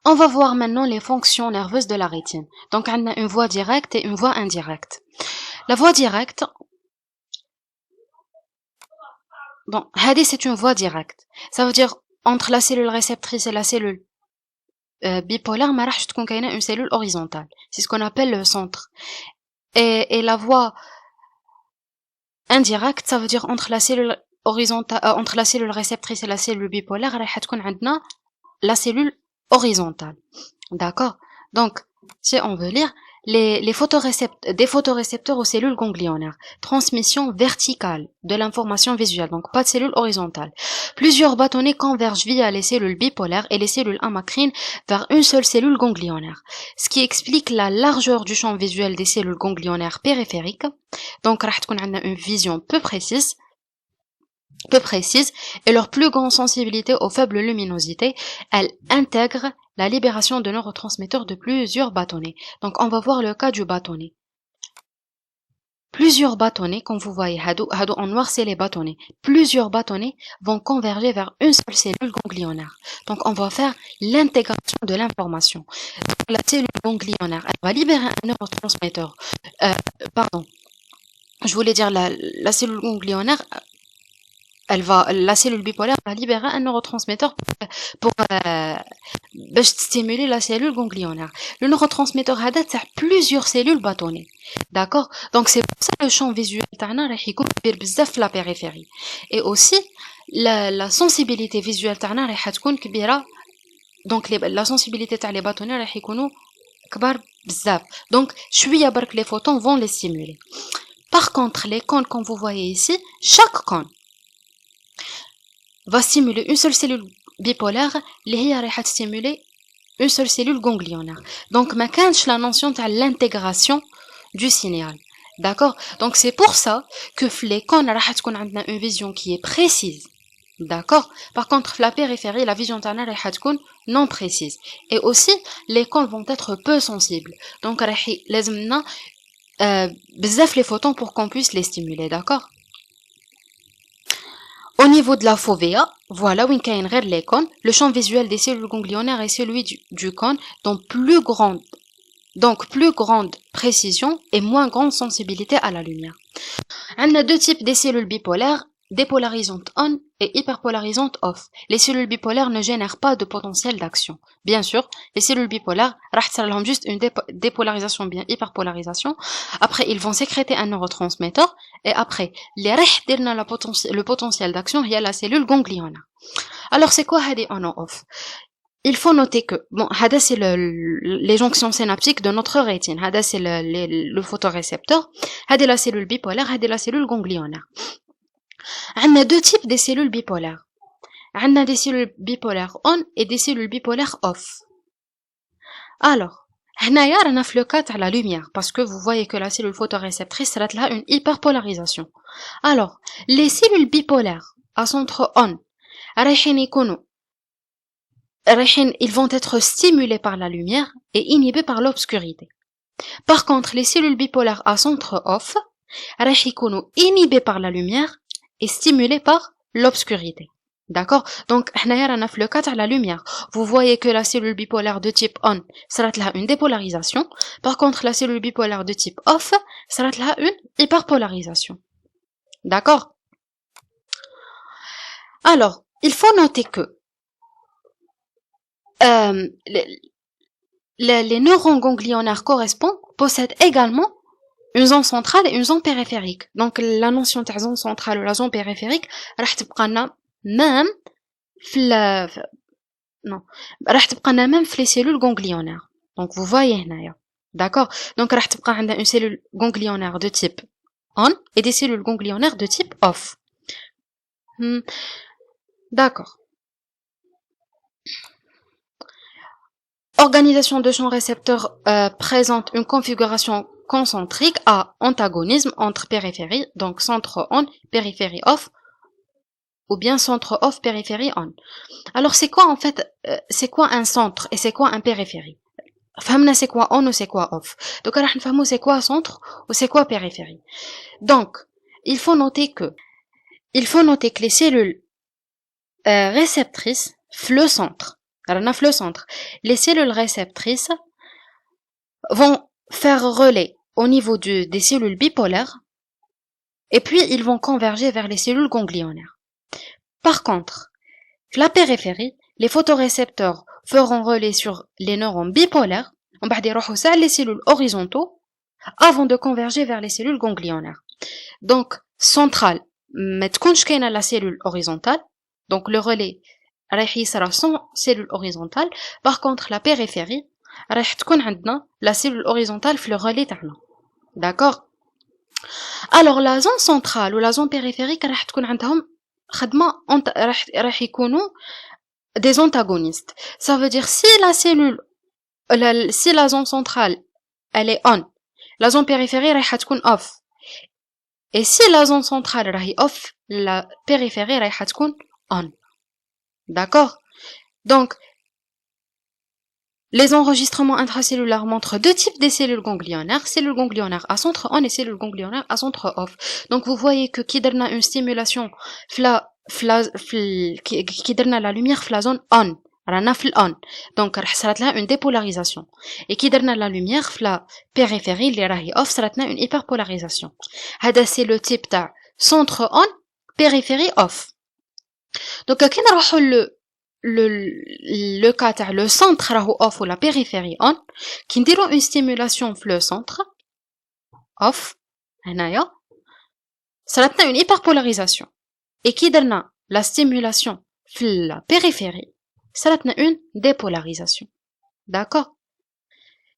On va voir maintenant les fonctions nerveuses de la rétine. Donc, on a une voie directe et une voie indirecte. La voie directe, bon, هذه c'est une voie directe. Ça veut dire, entre la cellule réceptrice et la cellule bipolaire, ما راحش تكون كاينة une cellule horizontale. C'est ce qu'on appelle le centre. Et la voie indirecte, ça veut dire entre la cellule horizontale, entre la cellule réceptrice et la cellule bipolaire, راح تكون عندنا la cellule horizontale. D'accord? Donc, si on veut lire, des photorécepteurs aux cellules ganglionnaires. Transmission verticale de l'information visuelle, donc pas de cellules horizontales. Plusieurs bâtonnets convergent via les cellules bipolaires et les cellules amacrines vers une seule cellule ganglionnaire. Ce qui explique la largeur du champ visuel des cellules ganglionnaires périphériques. Donc, راح تكون عندنا une vision peu précise et leur plus grande sensibilité aux faibles luminosités, elle intègre la libération de neurotransmetteurs de plusieurs bâtonnets. Donc on va voir le cas du bâtonnet. Plusieurs bâtonnets, comme vous voyez, hadou en noir c'est les bâtonnets. Plusieurs bâtonnets vont converger vers une seule cellule ganglionnaire. Donc on va faire l'intégration de l'information. La cellule ganglionnaire, elle va libérer un neurotransmetteur. Je voulais dire la cellule ganglionnaire, la cellule bipolaire va libérer un neurotransmetteur pour stimuler la cellule ganglionnaire. Le neurotransmetteur a plusieurs cellules bâtonnées. D'accord? Donc c'est pour ça que le champ visuel تاعنا راح يكون كبير بزاف في la périphérie. Et aussi la sensibilité visuelle تاعنا راح تكون كبيرة. Donc la sensibilité تاع les bâtonnets راح يكونوا كبار بزاف. Donc شوية برك les photons vont les stimuler. Par contre, les cônes comme vous voyez ici, chaque cône va stimuler une seule cellule bipolaire اللي هي راح stimuler une seule cellule ganglionnaire. Donc ما كانش la notion تاع l'intégration du signal. D'accord? Donc c'est pour ça que les cônes راح تكون عندنا une vision qui est précise. D'accord? Par contre la périphérie, la vision تاعنا راح تكون non précise. Et aussi les cônes vont être peu sensibles. Donc راح لازمنا بزاف les photons pour qu'on puisse les stimuler. D'accord? Au niveau de la fovea, voilà où il y a les cônes, le champ visuel des cellules ganglionnaires est celui du cône, donc plus grande précision et moins grande sensibilité à la lumière. On a deux types de cellules bipolaires, dépolarisantes on et hyperpolarisantes off. Les cellules bipolaires ne génèrent pas de potentiel d'action. Bien sûr, les cellules bipolaires, ont juste une dépolarisation bien hyperpolarisation. Après, ils vont sécréter un neurotransmetteur. Et après, le potentiel d'action, il y a la cellule ganglionnaire. Alors, c'est quoi on off? Il faut noter que, bon, hada c'est les jonctions synaptiques de notre rétine. Hada c'est le photorécepteur. Hada la cellule bipolaire, hada la cellule ganglionnaire. On a deux types de cellules bipolaires. On a des cellules bipolaires on et des cellules bipolaires off. Alors, هنايا رانا في le cas تاع la lumière parce que vous voyez que la cellule photoréceptrice a une hyperpolarisation. Alors, les cellules bipolaires à centre on ils vont être stimulés par la lumière et inhibés par l'obscurité. Par contre, les cellules bipolaires à centre off inhibés par la lumière et stimulés par l'obscurité. D'accord? Donc, on a le cas de la lumière. Vous voyez que la cellule bipolaire de type on sera une dépolarisation. Par contre, la cellule bipolaire de type off sera une hyperpolarisation. D'accord? Alors, il faut noter que les neurones ganglionnaires correspondants possèdent également une zone centrale et une zone périphérique. Donc, la notion de zone centrale ou la zone périphérique, راح تبقى لنا même راح تبقى لنا même في les cellules ganglionnaires. Donc, vous voyez هنايا. D'accord? Donc, راح تبقى عندنا une cellule ganglionnaire de type on et des cellules ganglionnaires de type off. D'accord. Organisation de champ récepteur présente une configuration concentrique à antagonisme entre périphérie, donc centre on, périphérie off, ou bien centre off, périphérie on. Alors c'est quoi en fait, c'est quoi un centre et c'est quoi un périphérie? فهمنا c'est quoi on ou c'est quoi off. Donc راح نفهموا c'est quoi centre ou c'est quoi périphérie. Donc il faut noter que les cellules réceptrices le centre. رانا في le centre. Les cellules réceptrices vont faire relais au niveau des cellules bipolaires et puis ils vont converger vers les cellules ganglionnaires. Par contre, la périphérie, les photorécepteurs feront relais sur les neurones bipolaires, on va dire les cellules horizontaux avant de converger vers les cellules ganglionnaires. Donc, centrale, mais تكونش كاينه la cellule horizontale, donc le relais رايح يصرى sans cellule horizontale. Par contre, la périphérie رايح تكون عندنا la cellule horizontale في le relais تاعنا. D'accord? Alors la zone centrale ou la zone périphérique راح تكون عندهم خدمه راح يكونوا des antagonistes. Ça veut dire si la zone centrale elle est on, la zone périphérie راح تكون off. Et si la zone centrale راهي off, la périphérie راح تكون on. D'accord? Donc les enregistrements intracellulaires montrent deux types de cellules ganglionnaires à centre on et cellules ganglionnaires à centre off. Donc vous voyez que qui donne une stimulation qui donne la lumière في la zone on, رانا في on. Donc راح صارت لها une dépolarisation. Et qui donne la lumière في la périphérie اللي راهي off صارت لها une hyperpolarisation. هذا c'est le type تاع centre on, périphérie off. Donc كي نروحوا le cas تاع le centre راهو off ou la périphérie on, كي نديرو une stimulation في le centre off هنايا صارت لنا une hyperpolarisation. Et qui donne la stimulation في la périphérie صارت لنا une dépolarisation. D'accord?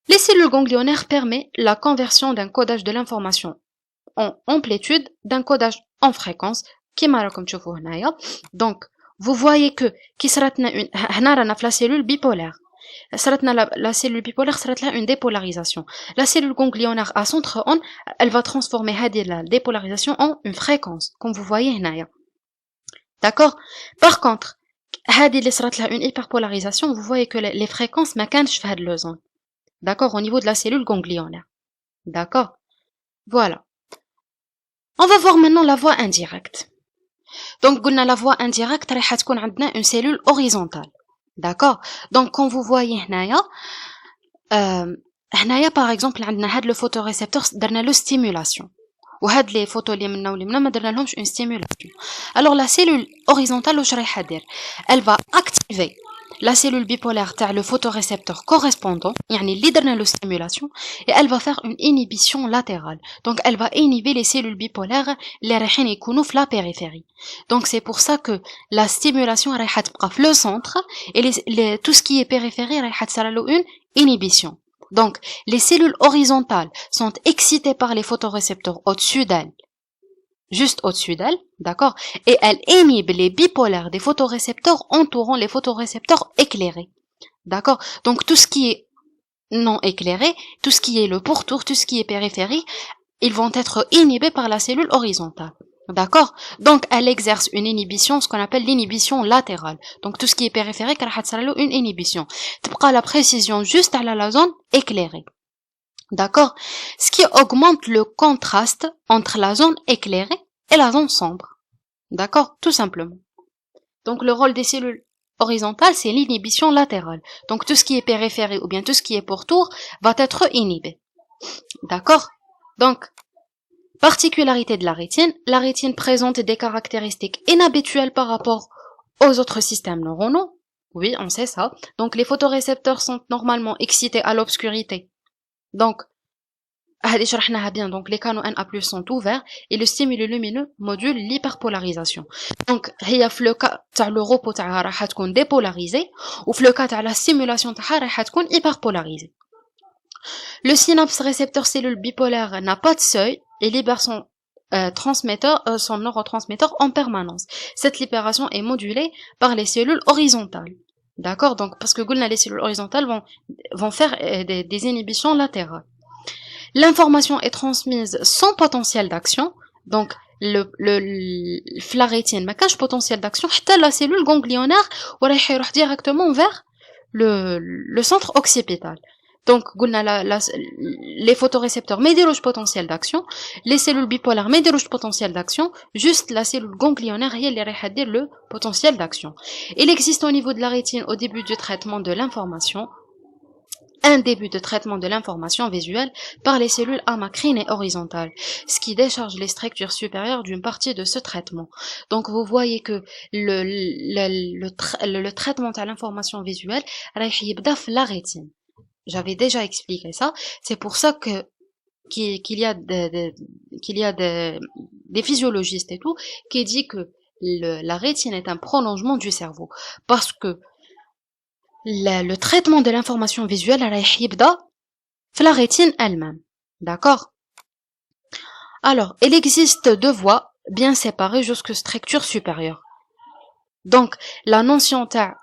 Les cellules ganglionnaires permettent la conversion d'un codage de l'information en amplitude d'un codage en fréquence كيما راكم تشوفوا هنايا. Donc vous voyez que qui صارت لنا une هنا رانا في la cellule bipolaire. صارت لنا la cellule bipolaire صارت لها une dépolarisation. La cellule ganglionnaire à centre on, elle va transformer هذه la dépolarisation en une fréquence comme vous voyez هنايا. D'accord? Par contre هذه اللي صارت لها une hyperpolarisation, vous voyez que les fréquences ما كانش في هذه le zone. D'accord? Au niveau de la cellule ganglionnaire. D'accord? Voilà. On va voir maintenant la voie indirecte. Donc قلنا la voie indirecte راح تكون عندنا une cellule horizontale. D'accord? Donc quand vous voyez هنايا هنايا par exemple عندنا هاد le photorécepteur درنا له stimulation. وهاد les photos اللي منا ما درنا لهمش une stimulation. Alors la cellule horizontale واش رايحه دير؟ Elle va activer la cellule bipolaire تاع le photorécepteur correspondant, يعني اللي درنا له stimulation, et elle va faire une inhibition latérale. Donc elle va inhiber les cellules bipolaires اللي رايحين يكونوا في la périphérie. Donc c'est pour ça que la stimulation رايحه تبقى في le centre et tout ce qui est périphérie رايحه تصير له une inhibition. Donc les cellules horizontales sont excitées par les photorécepteurs au-dessus d'elles, juste au-dessus d'elle, d'accord, et elle inhibe les bipolaires des photorécepteurs entourant les photorécepteurs éclairés, d'accord. Donc tout ce qui est non éclairé, tout ce qui est le pourtour, tout ce qui est périphérie, ils vont être inhibés par la cellule horizontale, d'accord. Donc elle exerce une inhibition, ce qu'on appelle l'inhibition latérale. Donc tout ce qui est périphérique راح تصير له une inhibition. تبقى la précision juste à la zone éclairée. D'accord? Ce qui augmente le contraste entre la zone éclairée et la zone sombre. D'accord? Tout simplement. Donc le rôle des cellules horizontales, c'est l'inhibition latérale. Donc tout ce qui est périphérie ou bien tout ce qui est pourtour va être inhibé. D'accord? Donc, particularité de la rétine présente des caractéristiques inhabituelles par rapport aux autres systèmes neuronaux. Oui, on sait ça. Donc les photorécepteurs sont normalement excités à l'obscurité. Donc, donc les canaux Na+ sont ouverts et le stimulus lumineux module l'hyperpolarisation. Donc, le cas تاع le repos تاعها راح تكون dépolarisé ou le cas تاع la stimulation تاعها راح تكون hyperpolarisé. Le synapse récepteur cellule bipolaire n'a pas de seuil et libère son son neurotransmetteur en permanence. Cette libération est modulée par les cellules horizontales. D'accord? Donc, parce que les cellules horizontales vont faire des inhibitions latérales. L'information est transmise sans potentiel d'action. Donc, la rétine, mais quand potentiel d'action, la cellule ganglionnaire va directement vers le centre occipital. Donc les photorécepteurs ما يديروش potentiel d'action, les cellules bipolaires ما يديروش potentiel d'action, juste la cellule ganglionnaire هي اللي رايحه دير le potentiel d'action. Il existe au niveau de la rétine au début du traitement de l'information un début de traitement de l'information visuelle par les cellules amacrines et horizontales, ce qui décharge les structures supérieures d'une partie de ce traitement. Donc vous voyez que le traitement de l'information visuelle رايح يبدا في la rétine. J'avais déjà expliqué ça, c'est pour ça que qu'il y a des physiologistes et tout qui dit que la rétine est un prolongement du cerveau parce que le traitement de l'information visuelle رايح يبدا في la rétine elle-même. D'accord? Alors, il existe deux voies bien séparées jusqu'aux structures supérieures. Donc, la notion تاع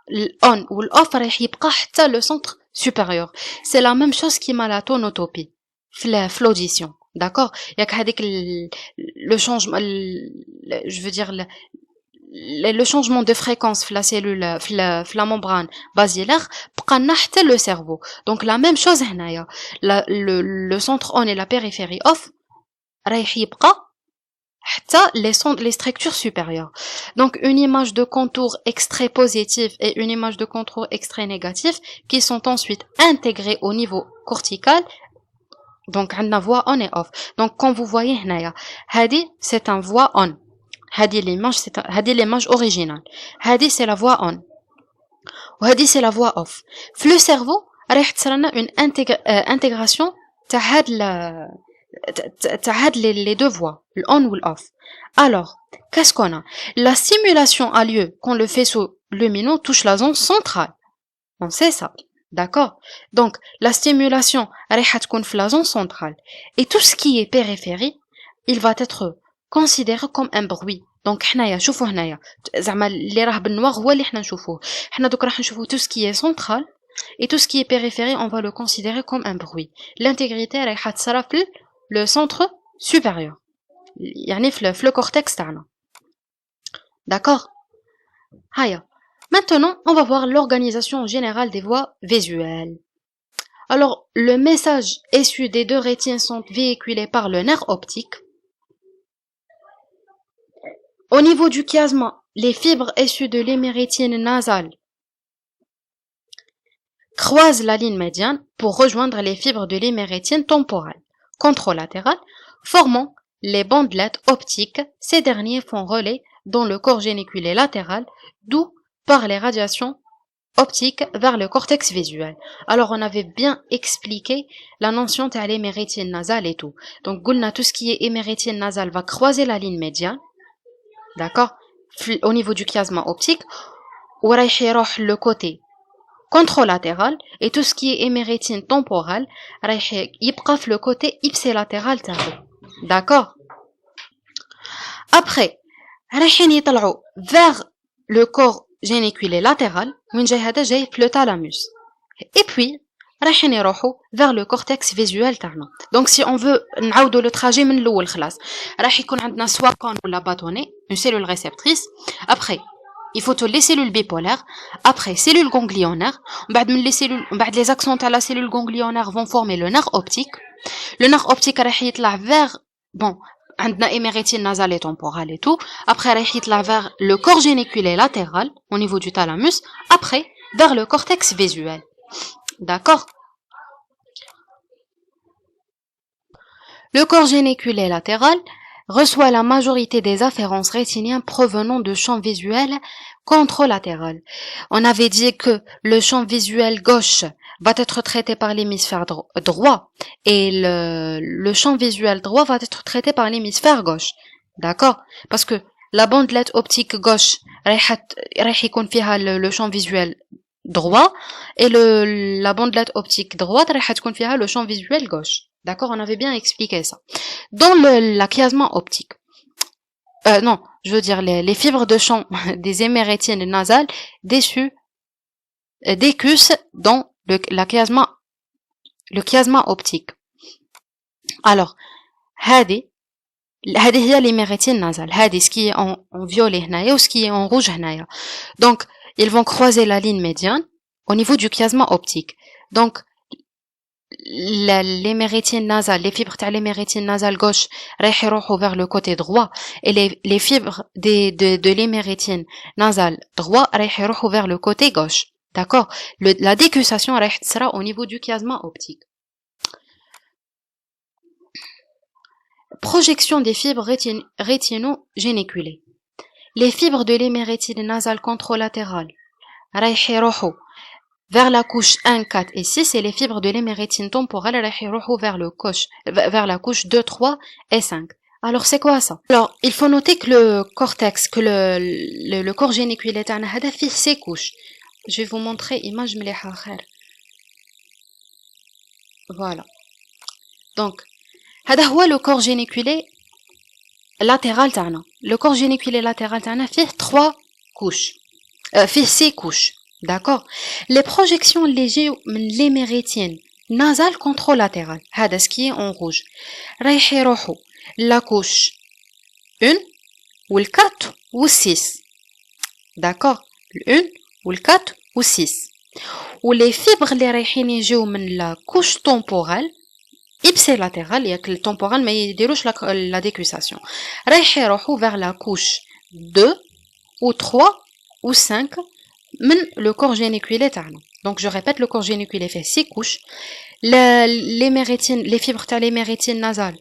on ou l'off رايح يبقى حتى le centre supérieur. C'est la même chose qui m'a la tonotopie في l'audition. D'accord? ياك هذيك le changement je veux dire le changement de fréquence في la cellule في la membrane basilaire بقى لنا حتى le cerveau. Donc la même chose هنايا. Le centre on et la périphérie off رايح يبقى حتى les structures supérieures. Donc une image de contour extrait positif et une image de contour extrait négatif qui sont ensuite intégrées au niveau cortical. Donc عندنا voix on et off. Donc quand vous voyez هنايا هذه c'est un voix on. هذه l'image originale. هذه c'est la voix on. وهذه c'est la voix off. في le cerveau رايح تصير لنا une intégration تاع هاد les deux voix, le on ou l'off. Alors, qu'est-ce qu'on a? La stimulation a lieu quand le faisceau lumineux touche la zone centrale. On sait ça. D'accord? Donc, la stimulation رايحة تكون في la zone centrale. Et tout ce qui est périphérie, il va être considéré comme un bruit. Donc, حنايا شوفوا هنايا زعما اللي راه بالنوار هو اللي حنا نشوفوه. حنا دوك راح نشوفوا tout ce qui est central et tout ce qui est périphérie, on va le considérer comme un bruit. L'intégrité رايحة تصرا في le centre supérieur. يعني في le cortex تاعنا. D'accord? هيا. Maintenant, on va voir l'organisation générale des voies visuelles. Alors, le message issu des deux rétines sont véhiculés par le nerf optique. Au niveau du chiasme, les fibres issues de l'hémérétine nasale croisent la ligne médiane pour rejoindre les fibres de l'hémérétine temporale, contralatérale, formant les bandelettes optiques. Ces derniers font relais dans le corps géniculé latéral, d'où par les radiations optiques vers le cortex visuel. Alors, on avait bien expliqué la notion de l'hémérétine nasale et tout. Donc, tout ce qui est hémérétine nasale va croiser la ligne médiane, d'accord, au niveau du chiasme optique, ou le côté contralatéral, et tout ce qui est hémérétine temporale, يبقى le côté ipsilatéral, d'accord. Après, رايحين يطلعوا vers le corps géniculé latéral, وين جاي هذا جاي في le thalamus. Et puis, رايحين يروحوا vers le cortex visuel تاعنا. Donc si on veut نعاودوا le trajet من الأول خلاص. راح يكون عندنا soit cône ou la bâtonnée, une cellule réceptrice. Après, il faut les cellules bipolaires, après cellules ganglionnaires, بعد les axons de la cellule ganglionnaire vont former le nerf optique. Le nerf optique راح يطلع vers bon عندنا hémérétine nasale et temporale et tout. Après راح يطلع vers le corps géniculé latéral au niveau du thalamus, après vers le cortex visuel. D'accord? Le corps géniculé latéral reçoit la majorité des afférences rétiniennes provenant de champs visuels contralatéraux. On avait dit que le champ visuel gauche va être traité par l'hémisphère droit et le champ visuel droit va être traité par l'hémisphère gauche. D'accord? Parce que la bandelette optique gauche رايح يكون فيها le champ visuel droit et la bandelette optique droite رايح تكون فيها le champ visuel gauche. D'accord, on avait bien expliqué ça. Dans la chiasme optique, non, je veux dire les fibres de champ des hémérétines nasales décussent dans le chiasme optique. Alors, هذه هي l'hémérétine nasale. هذه ce qui est en violet هنايا ou ce qui est en rouge هنايا. Donc, ils vont croiser la ligne médiane au niveau du chiasme optique. Donc, les méritines nasales, les fibres تاع les méritines nasales gauche رايح يروحوا vers le côté droit et les fibres de les méritines nasales droit رايح يروحوا vers le côté gauche. D'accord? La décussation رايح تصرى au niveau du chiasma optique. Projection des fibres rétino-géniculées. Les fibres de l'émérétine nasale contralatérale رايح يروحوا vers la couche 1, 4 et 6 et les fibres de l'émérétine temporale رايح يروحوا vers la couche 2, 3 et 5. Alors c'est quoi ça? Alors il faut noter que le cortex, que le corps géniculé تاعنا هذا فيه 6 couches. Je vais vous montrer image مليحة خير. Voilà. Donc هذا هو le corps géniculé latéral تاعنا. Le corps géniculé latéral تاعنا فيه 3 couches. فيه 6 couches. D'accord? Les projections légères من l'émérétine nasale contralatérale. هذا ce qui est en rouge. رايح يروحوا la couche 1 ou le 4 ou 6. D'accord? Le 1 ou le 4 ou 6. Ou les fibres اللي رايحين يجيو من la couche temporale ipsilatérale, ياك le temporal ما يديروش la décussation. رايح يروحوا vers la couche 2 ou 3 ou 5 le corps géniculé تاعنا. Donc je répète, le corps géniculé fait 6 couches. Les fibres تاع les méritines nasales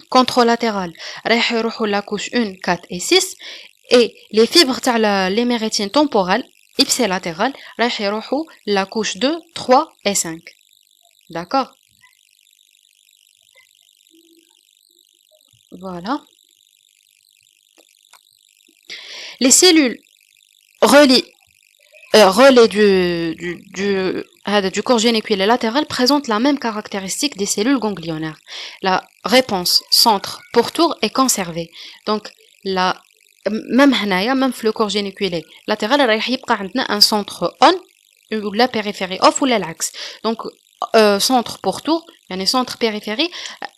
contralatérales رايح يروحوا la couche 1, 4 et 6 et les fibres تاع les méritines temporales ipsilatérales رايح يروحوا la couche 2, 3 et 5. D'accord? Voilà. Les cellules relais du corps géniculé latéral présentent la même caractéristique des cellules ganglionnaires. La réponse centre-pourtour est conservée. Donc, même le corps géniculé latéral, il y a un centre on ou la périphérie off ou l'axe. Donc, centre-pourtour, يعني centre périphérie,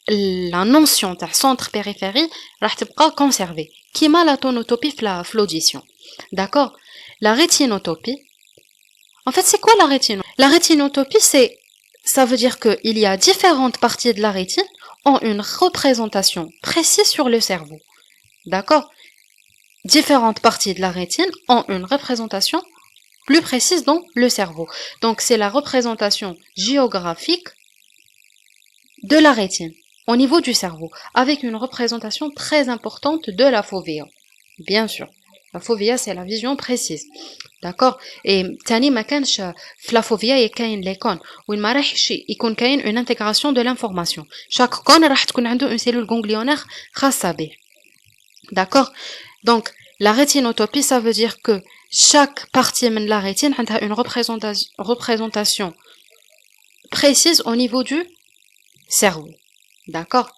la notion de centre périphérie راح تبقى conservée. Kima la tonotopie la l'audition. D'accord? La rétinotopie. En fait, c'est quoi la rétinotopie? La rétinotopie, ça veut dire qu'il y a différentes parties de la rétine ont une représentation précise sur le cerveau. D'accord? Différentes parties de la rétine ont une représentation plus précise dans le cerveau. Donc, c'est la représentation géographique de la rétine au niveau du cerveau, avec une représentation très importante de la fovea. Bien sûr. La fovea, c'est la vision précise. D'accord? Et tani ma كانش في la fovea يكاين les cônes وين ما راحش يكون كاين une intégration de l'information. Chaque cône راح تكون عنده une cellule ganglionnaire خاصة به. D'accord? Donc la rétinotopie, ça veut dire que chaque partie de la rétine a une représentation précise au niveau du cerveau. D'accord?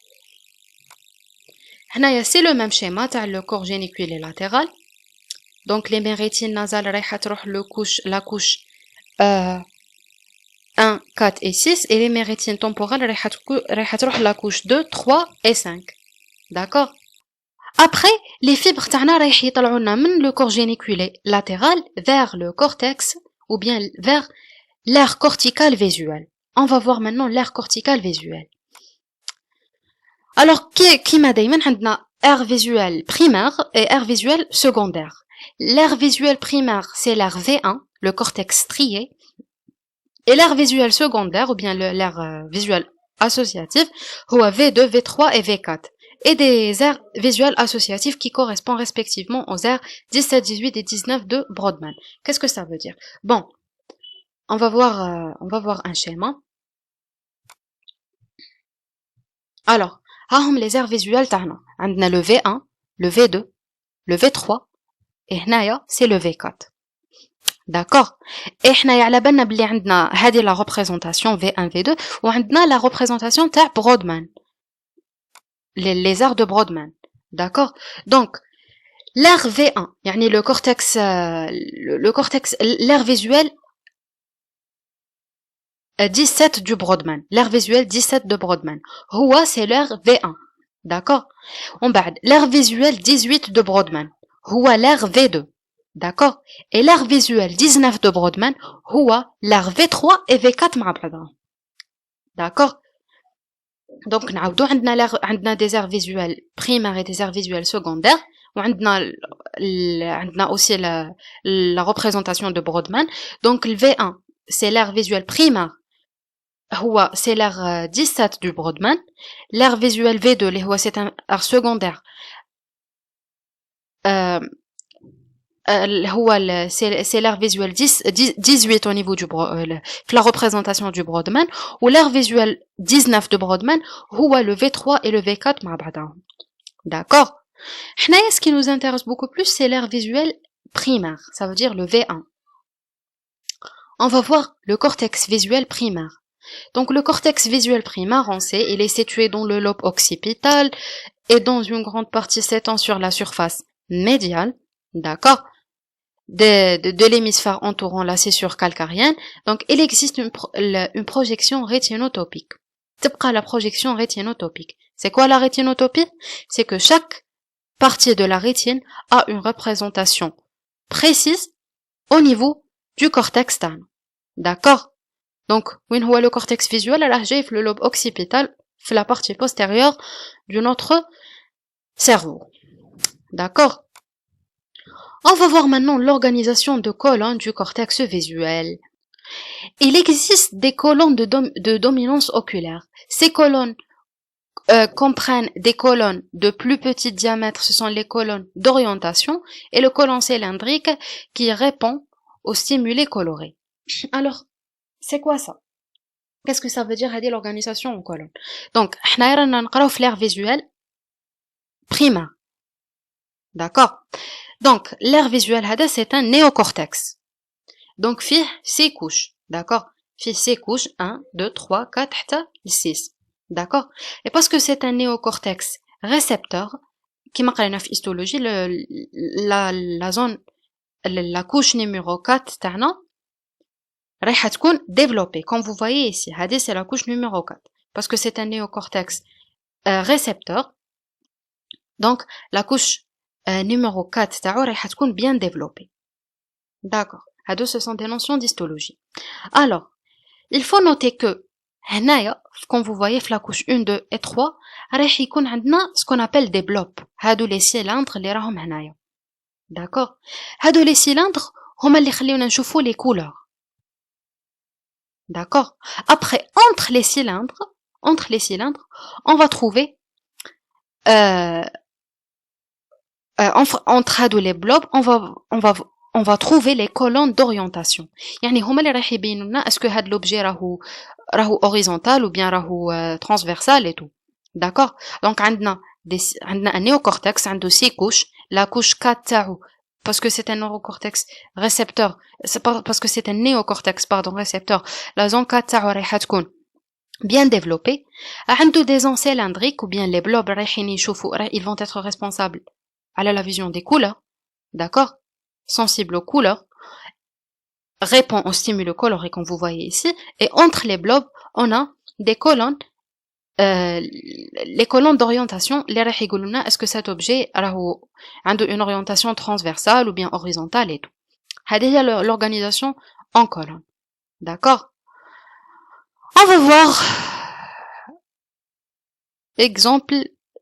C'est le même schéma, le corps géniculé latéral. Donc les méritines nasales رايحة تروح la couche 1, 4 et 6 et les méritines temporales رايحة تروح la couche 2, 3 et 5. D'accord? Après, les fibres تاعنا رايح يطلعوا لنا من le corps géniculé latéral vers le cortex ou bien vers l'aire corticale visuelle. On va voir maintenant l'aire corticale visuelle. Alors, كيما دايما عندنا aire visuelle primaire et aire visuelle secondaire. L'aire visuelle primaire, c'est l'aire V1, le cortex strié, et l'aire visuelle secondaire, ou bien l'aire visuelle associative, هو V2, V3 et V4, et des aires visuelles associatives qui correspondent respectivement aux aires 17, 18 et 19 de Brodmann. Qu'est-ce que ça veut dire? Bon, on va voir un schéma. Alors, les aires visuelles تاعنا. عندنا le V1, le V2, le V3, et هنايا c'est le V4. D'accord? Et حنايا على بالنا بلي عندنا هذه la représentation V1, V2 وعندنا la représentation تاع Brodmann. Les aires de Brodmann. D'accord? Donc, l'aire V1, يعني le cortex, l'aire visuelle 17 du Brodmann. L'aire visuelle 17 de Brodmann. هو c'est l'aire V1. D'accord? On بعد l'aire visuelle 18 de Brodmann. هو l'aire V2. D'accord? Et l'aire visuelle 19 de Brodmann هو l'aire V3 et V4 مع بعضها. d'accord. Donc نعاودو عندنا des aires visuelles primaires et des aires visuelles secondaires وعندنا عندنا aussi la représentation de Brodmann. Donc le V1 c'est l'aire visuelle primaire, c'est l'aire 17 du Brodmann. L'aire visuelle V2 اللي هو c'est un aire secondaire, c'est l'aire visuelle 18 au niveau du la représentation du Brodmann, ou l'aire visuelle 19 de Brodmann هو le V3 et le V4 مع بعضهم. D'accord. Ce qui nous intéresse beaucoup plus, c'est l'aire visuelle primaire, ça veut dire le V1. On va voir le cortex visuel primaire. Donc le cortex visuel primaire, on sait, il est situé dans le lobe occipital et dans une grande partie s'étend sur la surface médiale, d'accord, de l'hémisphère entourant la scissure calcarienne. Donc il existe une projection rétinotopique. تبقى la projection rétinotopique. C'est quoi la rétinotopie? C'est que chaque partie de la rétine a une représentation précise au niveau du cortex externe. D'accord? Donc, وين هو le cortex visuel? راه جاي في le lobe occipital, في la partie postérieure de notre cerveau. D'accord? On va voir maintenant l'organisation de colonnes du cortex visuel. Il existe des colonnes de dominance oculaire. Ces colonnes comprennent des colonnes de plus petit diamètre, ce sont les colonnes d'orientation, et le colon cylindrique qui répond aux stimuli colorés. Alors, c'est quoi ça? Qu'est-ce que ça veut dire l'organisation en colonne? Donc, احنا رانا نقراو في l'aire visuelle primaire. D'accord? Donc, l'aire visuelle c'est un néocortex. Donc, فيه 6 couches. D'accord? فيه 6 couches, 1, 2, 3, 4, حتى 6. D'accord? Et parce que c'est un néocortex récepteur, كما قرينا في histologie, la zone, la couche numéro 4 تاعنا رايحة تكون développée. Comme vous voyez ici, هذه c'est la couche numéro 4. Parce que c'est un néocortex récepteur. Donc, la couche numéro 4 تاعو رايحة تكون bien développée. D'accord. هادو ce sont des notions d'histologie. Alors, il faut noter que هنايا, quand vous voyez la couche 1, 2 et 3, رايح يكون عندنا ce qu'on appelle des blobs. هادو les cylindres اللي راهم هنايا. D'accord. هادو les cylindres هما اللي خليونا نشوفوا les couleurs. D'accord. Après, entre les cylindres, on va trouver entre les blobs, on va trouver les colonnes d'orientation. يعني هما اللي راح يبينوا لنا est-ce que هاد l'objet راهو horizontal ou bien راهو transversal et tout. D'accord. Donc عندنا un néocortex عنده 6 couches. La couche 4 تاعو, parce que c'est un neurocortex récepteur, c'est pas parce que c'est un néocortex pardon récepteur, la zone 4 تاعو رايحة تكون bien développée. عنده des ondes cylindriques ou bien les blobs رايحين يشوفوا, ils vont être responsables à la vision des couleurs. D'accord? Sensible aux couleurs, répond aux stimuli colorés comme vous voyez ici, et entre les blobs, on a des colonnes, les colonnes d'orientation, les راح يقولوا لنا est-ce que cet objet راهو عنده une orientation transversale ou bien horizontale et tout. هذه هي l'organisation en colonne. D'accord? On va voir exemple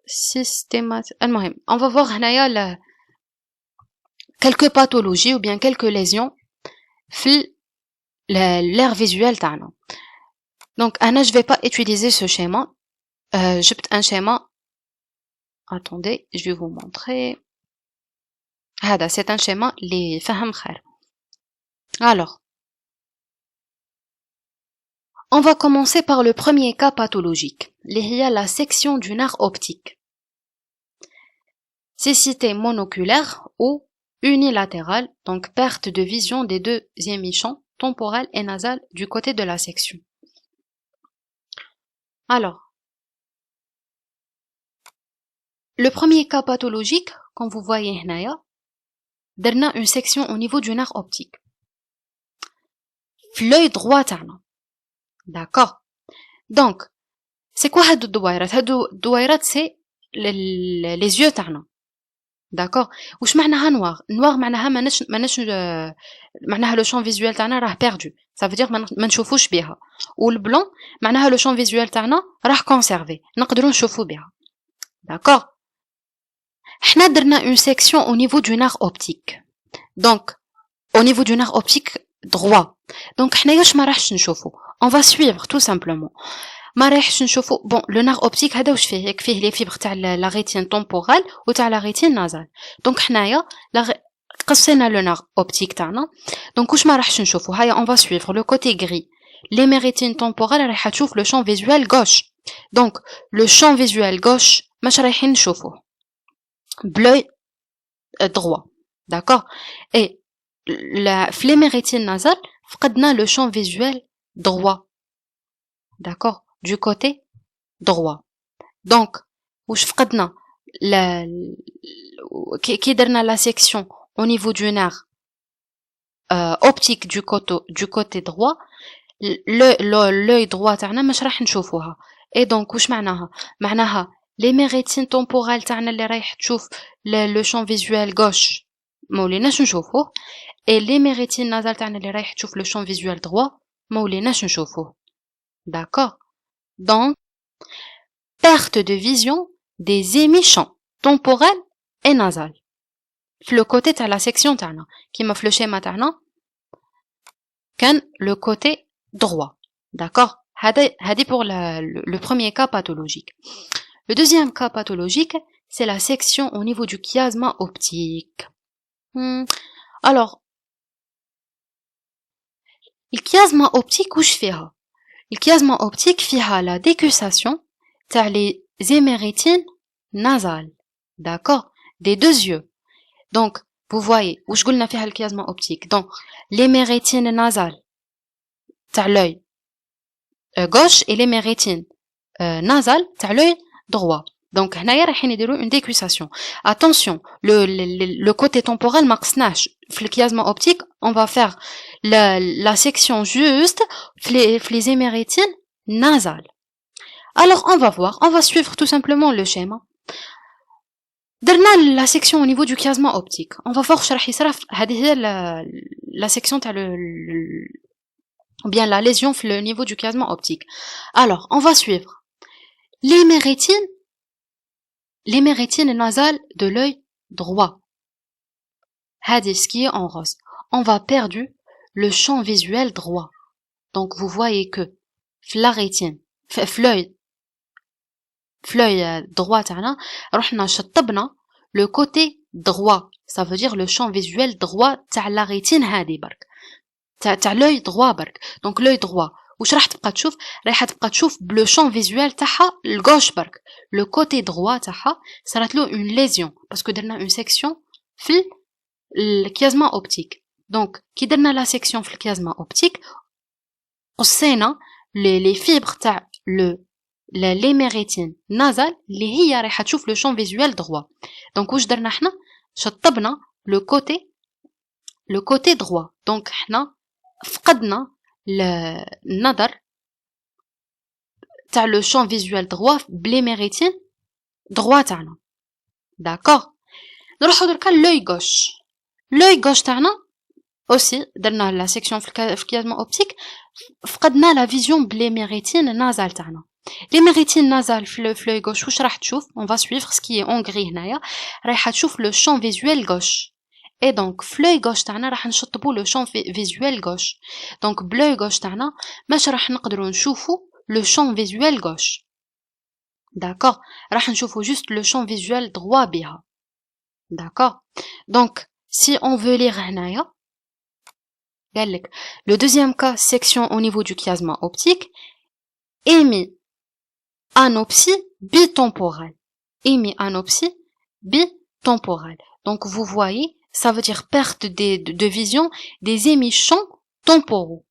systématique. المهم, on va voir هنايا quelques pathologies ou bien quelques lésions في l'aire visuelle تاعنا. Donc je vais pas utiliser ce schéma. جبت un schéma. Attendez, je vais vous montrer. هذا c'est un schéma اللي فهم خير. Alors, on va commencer par le premier cas pathologique, اللي هي la section du nerf optique. Cécité monoculaire ou unilatérale, donc perte de vision des deux émissions, temporelle et nasale, du côté de la section. Alors, le premier cas pathologique, comme vous voyez هنايا, درنا une section au niveau du nerf optique. L'œil droit تاعنا. D'accord. Donc, c'est quoi هادو الدويرات؟ هادو الدويرات c'est les yeux تاعنا. d'accord. واش معناها noir noir معناها ماناش معناها le champ visuel تاعنا راه perdu, ça veut dire ما نشوفوش بها. والبلون معناها le champ visuel تاعنا راه conservé, نقدروا نشوفوا بها. d'accord. حنا درنا une section au niveau du nerf optique, donc au niveau du nerf optique droit. donc حنايا واش ما راحش نشوفوا, on va suivre tout simplement. ما رايحش نشوفوا بون لو نار اوبتيك هذا واش فيه, ياك فيه لي فيبر تاع لا ريتين طومبورال وتاع لا ريتين نازال. دونك حنايا قصينا لو نار اوبتيك تاعنا, دونك واش ما راحش نشوفوا. هيا اون فا سويفر لو كوتي غري, لي ميريتين طومبورال رايحه تشوف لو شون فيزوال غوش, دونك لو شون فيزوال غوش ماش رايحين نشوفوه بلوي droit, d'accord. et في لي ميريتين نازال فقدنا لو شون فيزوال droit, d'accord, du côté droit. donc واش فقدنا كي درنا la section au niveau du nerf optique du côté droit, l'œil droit تاعنا مش راح نشوفوها. et donc واش معناها les méritines temporales تاعنا اللي رايح تشوف le champ visuel gauche ما وليناش نشوفوه, et les méritines nasales تاعنا اللي رايح تشوف le champ visuel droit ما وليناش نشوفوه. d'accord. donc perte de vision des émissions temporelles et nasales. Le côté de la section تاعنا كيما في le schéma تاعنا كان le côté droit. d'accord. هذه pour le premier cas pathologique. Le deuxième cas pathologique, c'est la section au niveau du chiasma optique. alors le chiasma optique واش فيها؟ الكيازما optique فيها la décussation تاع les éméritines nasales, d'accord, des deux yeux. donc vous voyez واش قلنا فيها الكيازما optique. donc l'éméritine nasale تاع l'œil gauche et l'éméritine nasale تاع l'œil droit. donc هنايا رايحين يديروا une décussation. attention, le côté temporel ما قصناش في الكيازما optique, on va faire la section juste les éméritines nasales. alors on va voir, on va suivre tout simplement le schéma. درنا la section au niveau du chiasma optique, on va voir واش راح يصرى. هذه هي la section تاع bien la lésion في le niveau du chiasma optique. alors on va suivre les méritines nasales de l'œil droit. هذه ce qui est en rose, on va perdre le champ visuel droit. donc vous voyez que la rétine في l'œil droit تاعنا رحنا شطبنا le côté droit, ça veut dire le champ visuel droit تاع la rétine هذه برك تاع l'œil droit برك. donc l'œil droit واش راح تبقى تشوف؟ راح تبقى تشوف le champ visuel تاعها الغوش برك. le côté droit تاعها صارت له une lésion parce que درنا une section في الكيازما optique. donc كي درنا la section في الكيازما optique قصينا les fibres تاع les méritines nasales اللي هي رايحه تشوف le champ visuel droit. donc واش درنا حنا؟ شطبنا le côté droit. donc حنا فقدنا النظر تاع le champ visuel droit بلي méritines droit تاعنا. d'accord. نروحو دركا l'œil gauche تاعنا aussi درنا la section في الكيازما optique, فقدنا la vision بلي méritines nasales تاعنا. les méritines nasales في l'œil gauche واش راح تشوف؟ on va suivre ce qui est en gris هنايا, رايحه تشوف le champ visuel gauche. et donc في l'œil gauche تاعنا راح نشطبوا le champ visuel gauche. donc bleu gauche تاعنا ماش راح نقدروا نشوفوا le champ visuel gauche. d'accord. راح نشوفوا juste le champ visuel droit بها. d'accord. donc si on veut lire هنايا قال لك le deuxième cas, section au niveau du chiasma optique, hémianopsie bitemporale. hémianopsie bitemporale. donc vous voyez, ça veut dire perte de vision des émissions temporaux,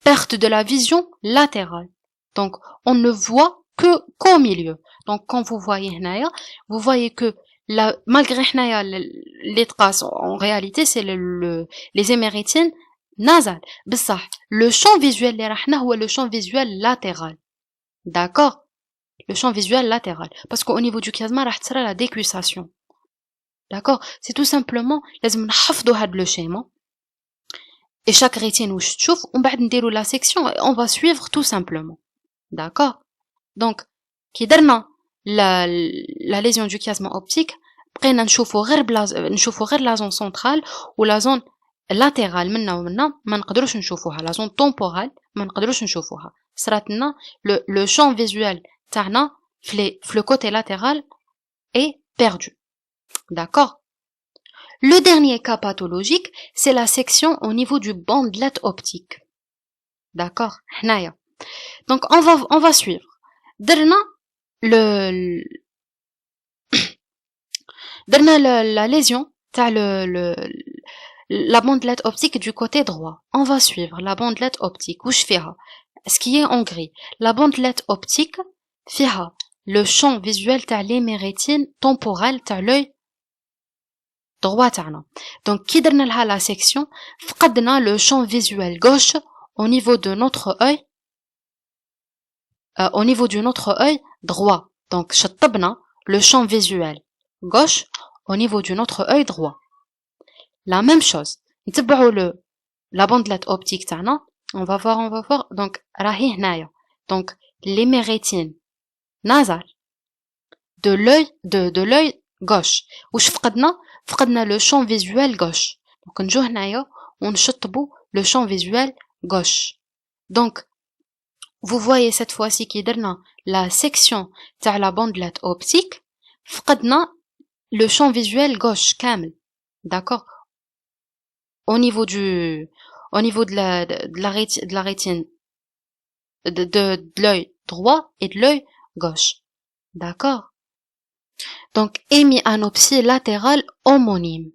perte de la vision latérale. donc on ne voit qu'au milieu. donc quand vous voyez هنايا, vous voyez que malgré هنايا les traces, en réalité c'est les éméritines nasales. بصح le champ visuel اللي راحنا هو le champ visuel latéral. d'accord. le champ visuel latéral parce qu'au niveau du chiasma راح تصرى la décussation. D'accord? C'est tout simplement, لازم نحفظوا هاد le schéma. Et chaque rétine où je trouve, on va نديروا la section et on va suivre tout simplement. D'accord? Donc, كي درنا la lésion du chiasme optique, بقينا نشوفوا غير la zone centrale ou la zone latérale منا ومنا ما نقدروش نشوفوها. La zone temporale ما نقدروش نشوفوها. صرات لنا le champ visuel تاعنا في le côté latéral est perdu. D'accord? Le dernier cas pathologique, c'est la section au niveau du bandelette optique. D'accord? هنايا. Donc on va suivre. درنا la lésion تاع la bandelette optique du côté droit. On va suivre la bandelette optique. Où je fais ce qui est en gris. La bandelette optique فيها le champ visuel تاع l'hémérétine temporale تاع l'œil droit تاعنا. Donc كي درنا لها la section فقدنا le champ visuel gauche au niveau de notre œil droit. Donc شطبنا le champ visuel gauche au niveau de notre œil droit. La même chose. نتبعوا la bandelette optique تاعنا. On va voir. Donc راهي هنايا. Donc l'hémérétine nasale de l'œil gauche. واش فقدنا le champ visuel gauche. Donc نجو هنايا ونشطبوا le champ visuel gauche. Donc vous voyez cette fois-ci qui درنا la section تاع la bandelette optique فقدنا le champ visuel gauche كامل. D'accord? Au niveau de la rétine de l'œil droit et de l'œil gauche. D'accord? Donc hémianopsie latérale homonyme.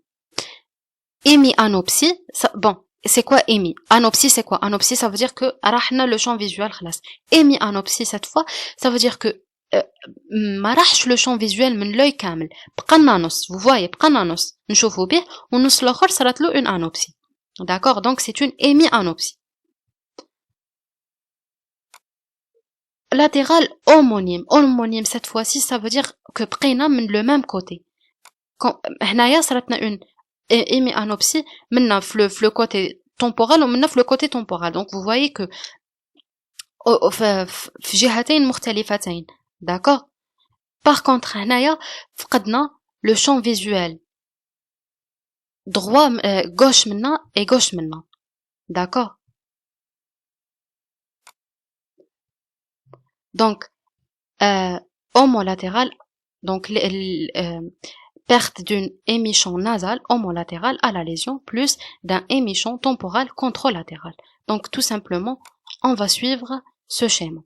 Hémianopsie, bon, c'est quoi hémi? Anopsie, c'est quoi? Anopsie, ça veut dire que arahna le champ visuel خلاص. Hémianopsie cette fois, ça veut dire que ما راحش le champ visuel من l'œil كامل. بقنا نص. Vous voyez, بقنا نص. نشوفوا به والنص الاخر صارت له une anopsie. D'accord? Donc c'est une hémianopsie. Latérale homonyme. Homonyme cette fois-ci, ça veut dire que بقينا من le même côté. هنايا صارتنا une hémianopsie منا في le côté temporal ومنا في le côté temporal. Donc vous voyez que في جهتين مختلفتين. D'accord? Par contre هنايا فقدنا le champ visuel droit gauche منا et gauche منا. D'accord? Donc homolatéral, donc perte d'une émission nasale homolatérale à la lésion plus d'un émission temporal contralatéral. Donc tout simplement, on va suivre ce schéma.